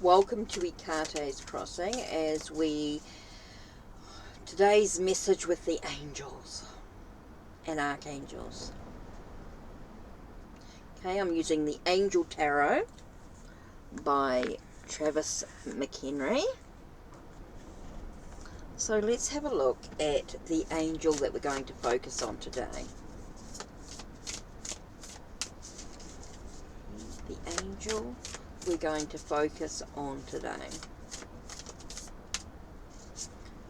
Welcome to Ikate's Crossing today's message with the angels and archangels. Okay, I'm using the Angel Tarot by Travis McHenry. So let's have a look at the angel that we're going to focus on today. The angel we're going to focus on today.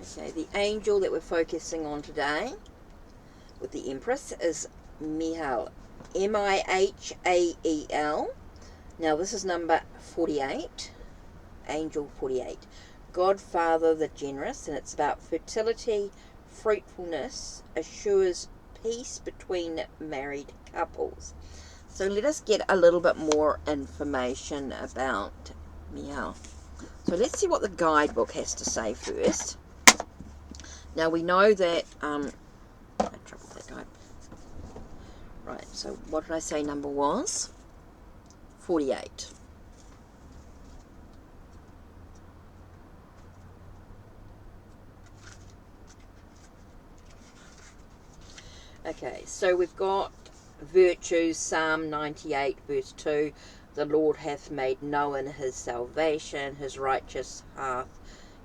Okay, the angel that we're focusing on today with the Empress is Mihael, M-I-H-A-E-L. Now this is number 48, Angel 48. Godfather the Generous, and it's about fertility, fruitfulness, assures peace between married couples. So let us get a little bit more information about Mihael. So let's see what the guidebook has to say first. Now we know that, I had trouble with that guide. Right, so what did I say number was? 48. Okay, so we've got virtues, Psalm 98 verse 2. The Lord hath made known his salvation, his righteous hath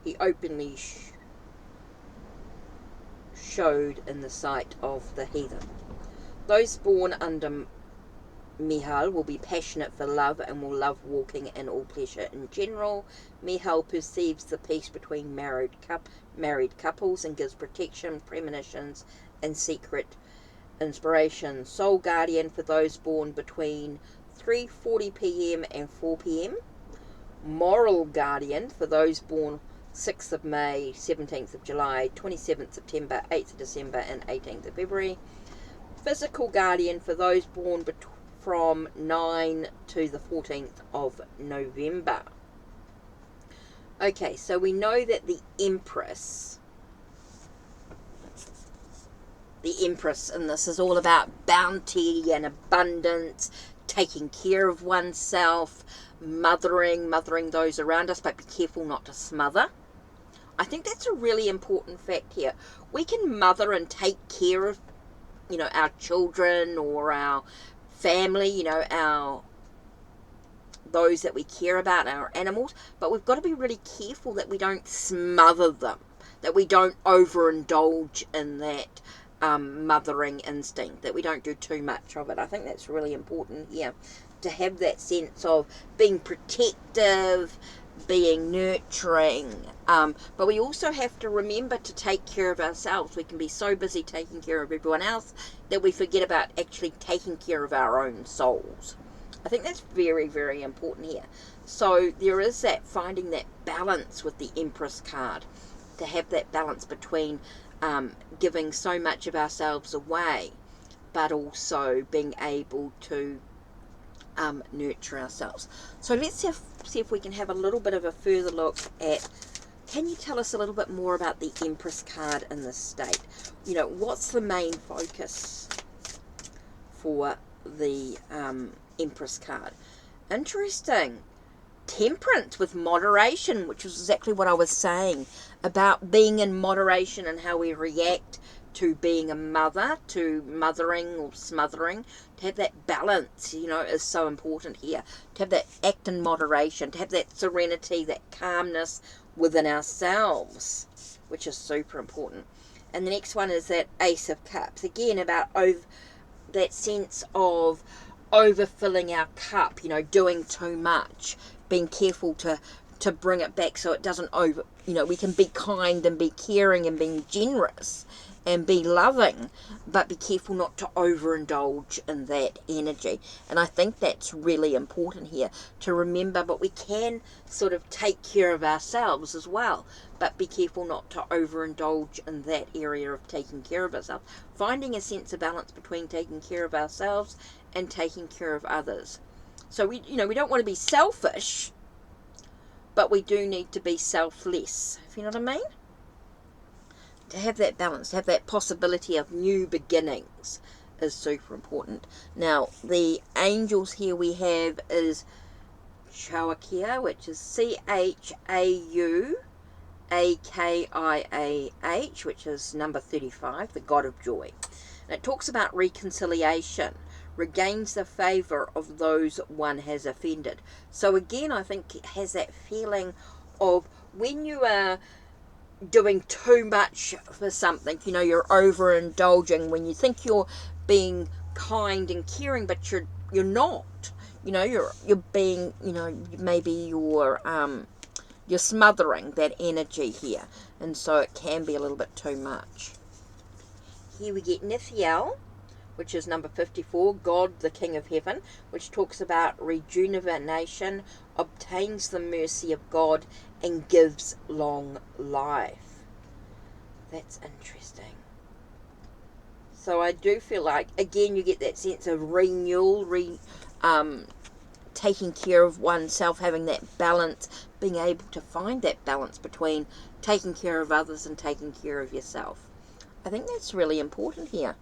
he openly showed in the sight of the heathen. Those born under Mihael will be passionate for love and will love walking in all pleasure in general. Mihael perceives the peace between married couples and gives protection, premonitions, and secret inspiration. Soul guardian for those born between 3:40 p.m. and 4 p.m. Moral guardian for those born 6th of May, 17th of July, 27th September, 8th of December, and 18th of February. Physical guardian for those born from 9 to the 14th of November. Okay, so we know that the Empress, and this is all about bounty and abundance, taking care of oneself, mothering those around us, but be careful not to smother. I think that's a really important fact here. We can mother and take care of, our children or our family, those that we care about, our animals, but we've got to be really careful that we don't smother them, that we don't overindulge in that mothering instinct, that we don't do too much of it. I think that's really important here, to have that sense of being protective, being nurturing, but we also have to remember to take care of ourselves. We can be so busy taking care of everyone else that we forget about actually taking care of our own souls. I think that's very, very important here. So there is that, finding that balance with the Empress card, to have that balance between giving so much of ourselves away, but also being able to nurture ourselves. So let's see if we can have a little bit of a further look at, can you tell us a little bit more about the Empress card in this state? What's the main focus for the Empress card? Interesting. Temperance with moderation, which is exactly what I was saying about being in moderation and how we react to being a mother, to mothering or smothering. To have that balance, is so important here. To have that act in moderation, to have that serenity, that calmness within ourselves, which is super important. And the next one is that Ace of Cups. Again, about that sense of overfilling our cup, doing too much, being careful to bring it back so it doesn't we can be kind and be caring and being generous and be loving, but be careful not to overindulge in that energy. And I think that's really important here to remember, but we can sort of take care of ourselves as well, but be careful not to overindulge in that area of taking care of ourselves. Finding a sense of balance between taking care of ourselves and taking care of others. So we don't want to be selfish, but we do need to be selfless, if you know what I mean? To have that balance, to have that possibility of new beginnings is super important. Now, the angels here we have is Chauakia, which is Chauakiah, which is number 35, the God of joy. And it talks about reconciliation, regains the favour of those one has offended. So again, I think it has that feeling of when you are doing too much for something, you know, you're overindulging, when you think you're being kind and caring, but you're not. You know, you're being, you know, maybe you're smothering that energy here, and so it can be a little bit too much. Here we get Nithiel, which is number 54, God, the King of Heaven, which talks about rejuvenation, obtains the mercy of God, and gives long life. That's interesting. So I do feel like, again, you get that sense of renewal, taking care of oneself, having that balance, being able to find that balance between taking care of others and taking care of yourself. I think that's really important here.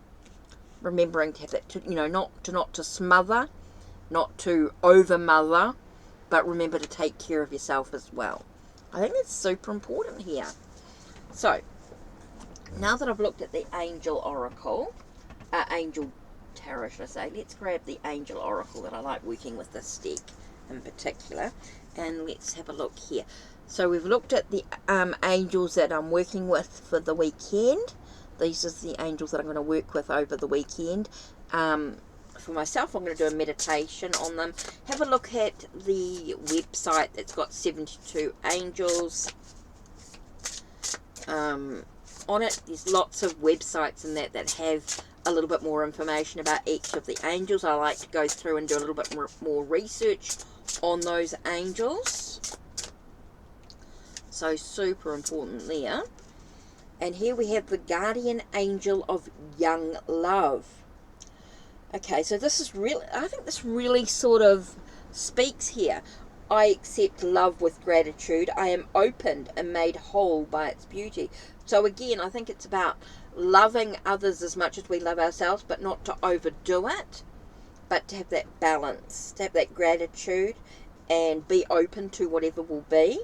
Remembering to have that, you know, not to smother, not to over mother, but remember to take care of yourself as well. I think that's super important here. So, now that I've looked at the Angel Oracle, Angel Tarot, should I say, let's grab the Angel Oracle that I like working with this deck in particular, and let's have a look here. So we've looked at the angels that I'm working with for the weekend. These are the angels that I'm going to work with over the weekend. For myself, I'm going to do a meditation on them. Have a look at the website that's got 72 angels on it. There's lots of websites in that have a little bit more information about each of the angels. I like to go through and do a little bit more research on those angels. So super important there. And here we have the guardian angel of young love. Okay, so this is really, I think this really sort of speaks here. I accept love with gratitude. I am opened and made whole by its beauty. So again, I think it's about loving others as much as we love ourselves, but not to overdo it, but to have that balance, to have that gratitude and be open to whatever will be,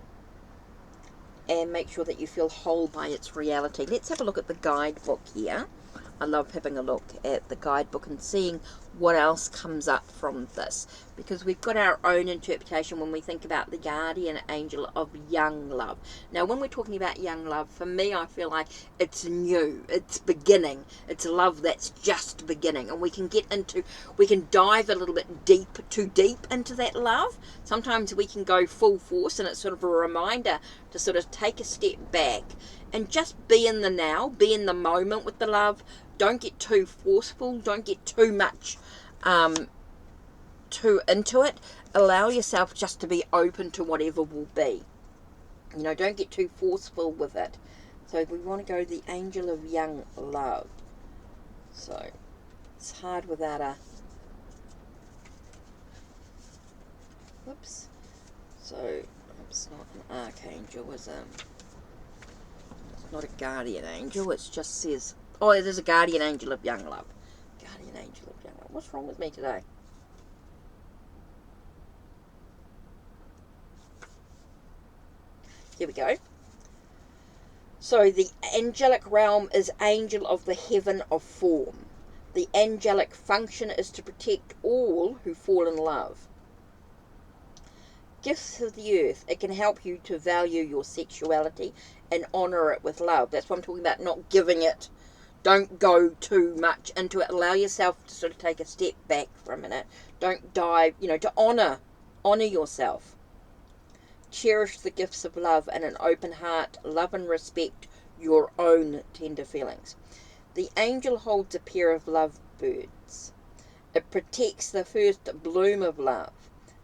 and make sure that you feel whole by its reality. Let's have a look at the guidebook here. I love having a look at the guidebook and seeing what else comes up from this, because we've got our own interpretation when we think about the guardian angel of young love. Now, when we're talking about young love, for me, I feel like it's new, it's beginning, it's love that's just beginning, and we can dive a little bit too deep into that love. Sometimes we can go full force, and it's sort of a reminder to sort of take a step back and just be in the now, be in the moment with the love. Don't get too forceful, don't get too much too into it. Allow yourself just to be open to whatever will be. You know, don't get too forceful with it. So we want to go the angel of young love. So it's hard without a... Whoops. So it's not an archangel, is it? It's not a guardian angel, it just says... Oh, it is a guardian angel of young love. Guardian angel of young love. What's wrong with me today? Here we go. So the angelic realm is angel of the heaven of form. The angelic function is to protect all who fall in love. Gifts of the earth. It can help you to value your sexuality and honour it with love. That's what I'm talking about, not giving it. Don't go too much into it. Allow yourself to sort of take a step back for a minute. Don't dive, you know, to honour yourself. Cherish the gifts of love and an open heart. Love and respect your own tender feelings. The angel holds a pair of love birds. It protects the first bloom of love.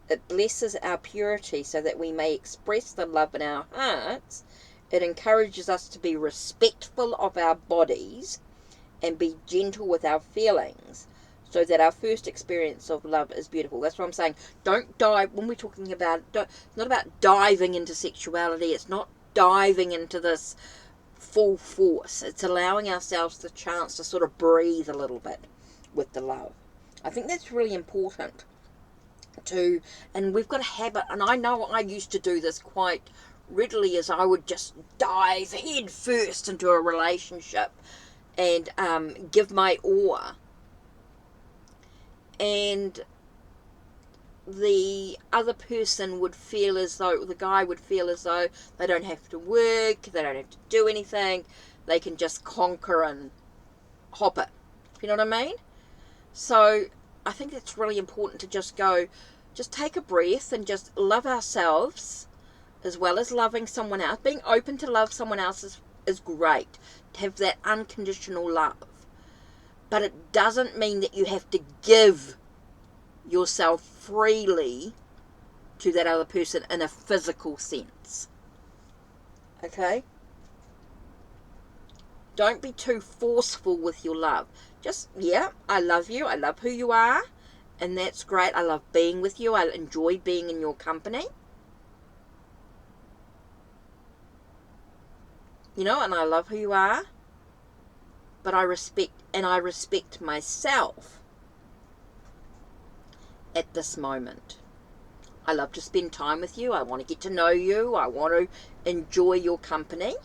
It blesses our purity so that we may express the love in our hearts. It encourages us to be respectful of our bodies and be gentle with our feelings, so that our first experience of love is beautiful. That's what I'm saying. Don't dive, when we're talking about, it's not about diving into sexuality, it's not diving into this full force. It's allowing ourselves the chance to sort of breathe a little bit with the love. I think that's really important. and we've got a habit, and I know I used to do this quite readily, is I would just dive head first into a relationship and give my all, and the other person would feel as though, the guy would feel as though they don't have to work, they don't have to do anything, they can just conquer and hop it. You know what I mean? So I think it's really important to just take a breath and just love ourselves as well as loving someone else. Being open to love someone else is great, to have that unconditional love. But it doesn't mean that you have to give yourself freely to that other person in a physical sense. Okay? Don't be too forceful with your love. Just, yeah, I love you, I love who you are, and that's great. I love being with you, I enjoy being in your company. You know, and I love who you are, but I respect myself at this moment. I love to spend time with you. I want to get to know you. I want to enjoy your company.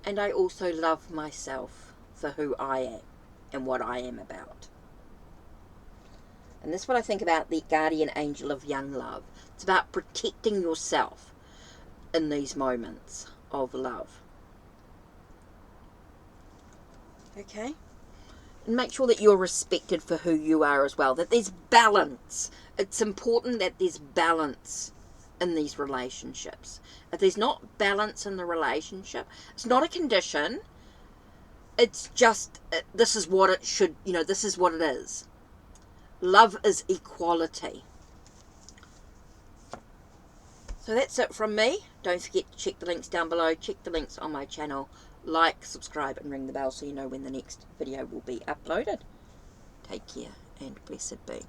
And I also love myself for who I am and what I am about. And that's what I think about the guardian angel of young love. It's about protecting yourself in these moments of love. Okay? And make sure that you're respected for who you are as well. That there's balance. It's important that there's balance in these relationships. If there's not balance in the relationship, it's not a condition. It's just, this is what it should, this is what it is. Love is equality. So that's it from me. Don't forget to check the links down below. Check the links on my channel. Like, subscribe, and ring the bell so you know when the next video will be uploaded. Take care and blessed be.